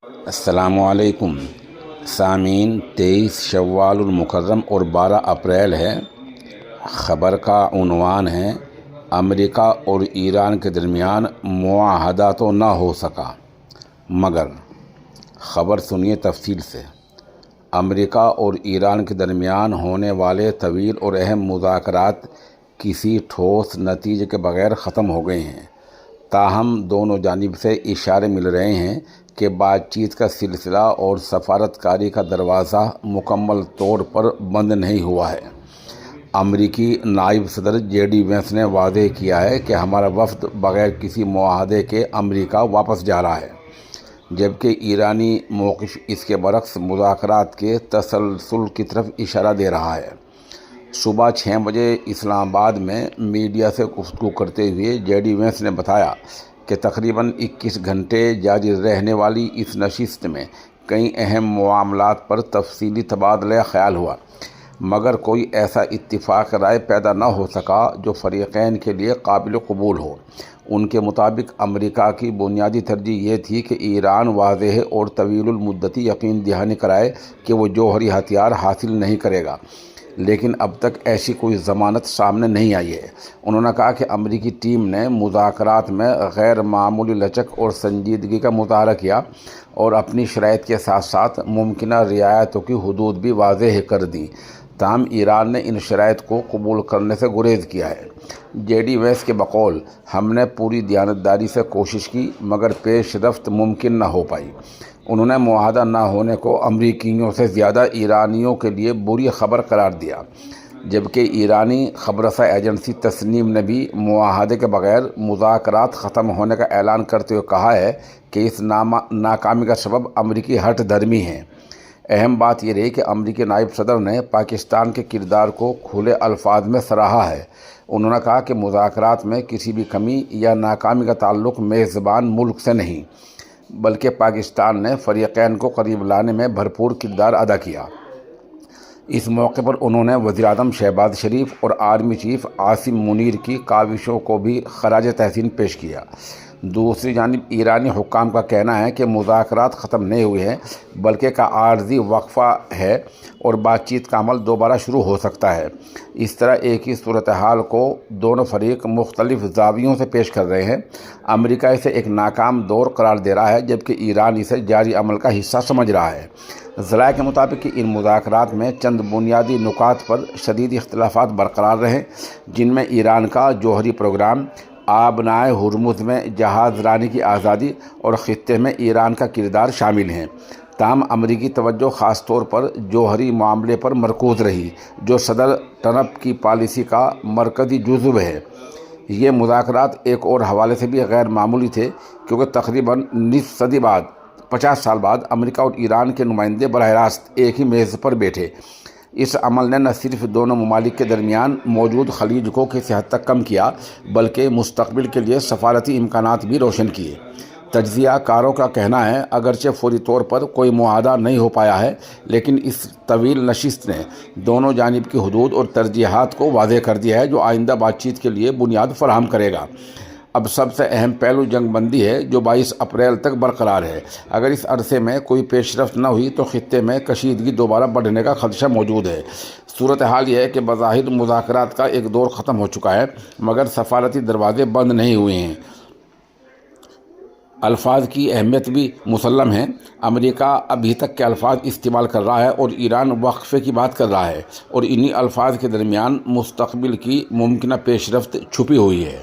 السلام علیکم سامعین، 23 شوال المکرم اور 12 اپریل ہے۔ خبر کا عنوان ہے: امریکہ اور ایران کے درمیان معاہدہ تو نہ ہو سکا مگر۔ خبر سنیے تفصیل سے۔ امریکہ اور ایران کے درمیان ہونے والے طویل اور اہم مذاکرات کسی ٹھوس نتیجے کے بغیر ختم ہو گئے ہیں۔ تاہم دونوں جانب سے اشارے مل رہے ہیں کہ بات چیت کا سلسلہ اور سفارتکاری کا دروازہ مکمل طور پر بند نہیں ہوا ہے۔ امریکی نائب صدر JD وینس نے واضح کیا ہے کہ ہمارا وفد بغیر کسی معاہدے کے امریکہ واپس جا رہا ہے، جبکہ ایرانی موقف اس کے برعکس مذاکرات کے تسلسل کی طرف اشارہ دے رہا ہے۔ صبح 6 بجے اسلام آباد میں میڈیا سے گفتگو کرتے ہوئے JD وینس نے بتایا کہ تقریباً 21 گھنٹے جاری رہنے والی اس نشست میں کئی اہم معاملات پر تفصیلی تبادلہ خیال ہوا، مگر کوئی ایسا اتفاق رائے پیدا نہ ہو سکا جو فریقین کے لیے قابل قبول ہو۔ ان کے مطابق امریکہ کی بنیادی ترجیح یہ تھی کہ ایران واضح اور طویل المدتی یقین دہانی کرائے کہ وہ جوہری ہتھیار حاصل نہیں کرے گا، لیکن اب تک ایسی کوئی ضمانت سامنے نہیں آئی ہے۔ انہوں نے کہا کہ امریکی ٹیم نے مذاکرات میں غیر معمولی لچک اور سنجیدگی کا مظاہرہ کیا اور اپنی شرائط کے ساتھ ساتھ ممکنہ رعایتوں کی حدود بھی واضح کر دیں، تاہم ایران نے ان شرائط کو قبول کرنے سے گریز کیا ہے۔ JD وینس کے بقول، ہم نے پوری دیانتداری سے کوشش کی مگر پیش رفت ممکن نہ ہو پائی۔ انہوں نے معاہدہ نہ ہونے کو امریکیوں سے زیادہ ایرانیوں کے لیے بری خبر قرار دیا، جبکہ ایرانی خبررساں ایجنسی تسنیم نے بھی معاہدے کے بغیر مذاکرات ختم ہونے کا اعلان کرتے ہوئے کہا ہے کہ اس ناکامی کا سبب امریکی ہٹ دھرمی ہے۔ اہم بات یہ رہی کہ امریکی نائب صدر نے پاکستان کے کردار کو کھلے الفاظ میں سراہا ہے۔ انہوں نے کہا کہ مذاکرات میں کسی بھی کمی یا ناکامی کا تعلق میزبان ملک سے نہیں، بلکہ پاکستان نے فریقین کو قریب لانے میں بھرپور کردار ادا کیا۔ اس موقع پر انہوں نے وزیراعظم شہباز شریف اور آرمی چیف عاصم منیر کی کاوشوں کو بھی خراج تحسین پیش کیا۔ دوسری جانب ایرانی حکام کا کہنا ہے کہ مذاکرات ختم نہیں ہوئے ہیں بلکہ کا عارضی وقفہ ہے اور بات چیت کا عمل دوبارہ شروع ہو سکتا ہے۔ اس طرح ایک ہی صورتحال کو دونوں فریق مختلف زاویوں سے پیش کر رہے ہیں۔ امریکہ اسے ایک ناکام دور قرار دے رہا ہے جبکہ ایران اسے جاری عمل کا حصہ سمجھ رہا ہے۔ ذرائع کے مطابق ان مذاکرات میں چند بنیادی نکات پر شدید اختلافات برقرار رہے، جن میں ایران کا جوہری پروگرام، آبنائے ہرمز میں جہاز رانی کی آزادی اور خطے میں ایران کا کردار شامل ہیں۔ تاہم امریکی توجہ خاص طور پر جوہری معاملے پر مرکوز رہی، جو صدر ٹرمپ کی پالیسی کا مرکزی جزو ہے۔ یہ مذاکرات ایک اور حوالے سے بھی غیر معمولی تھے کیونکہ تقریباً نصف صدی بعد 50 سال بعد امریکہ اور ایران کے نمائندے براہ راست ایک ہی میز پر بیٹھے۔ اس عمل نے نہ صرف دونوں ممالک کے درمیان موجود خلیج کو کسی حد تک کم کیا بلکہ مستقبل کے لیے سفارتی امکانات بھی روشن کیے۔ تجزیہ کاروں کا کہنا ہے اگرچہ فوری طور پر کوئی معاہدہ نہیں ہو پایا ہے، لیکن اس طویل نشست نے دونوں جانب کی حدود اور ترجیحات کو واضح کر دیا ہے جو آئندہ بات چیت کے لیے بنیاد فراہم کرے گا۔ اب سب سے اہم پہلو جنگ بندی ہے جو 22 اپریل تک برقرار ہے۔ اگر اس عرصے میں کوئی پیش رفت نہ ہوئی تو خطے میں کشیدگی دوبارہ بڑھنے کا خدشہ موجود ہے۔ صورتحال یہ ہے کہ بظاہر مذاکرات کا ایک دور ختم ہو چکا ہے مگر سفارتی دروازے بند نہیں ہوئے ہیں۔ الفاظ کی اہمیت بھی مسلم ہے۔ امریکہ ابھی تک کے الفاظ استعمال کر رہا ہے اور ایران وقفے کی بات کر رہا ہے، اور انہی الفاظ کے درمیان مستقبل کی ممکنہ پیش رفت چھپی ہوئی ہے۔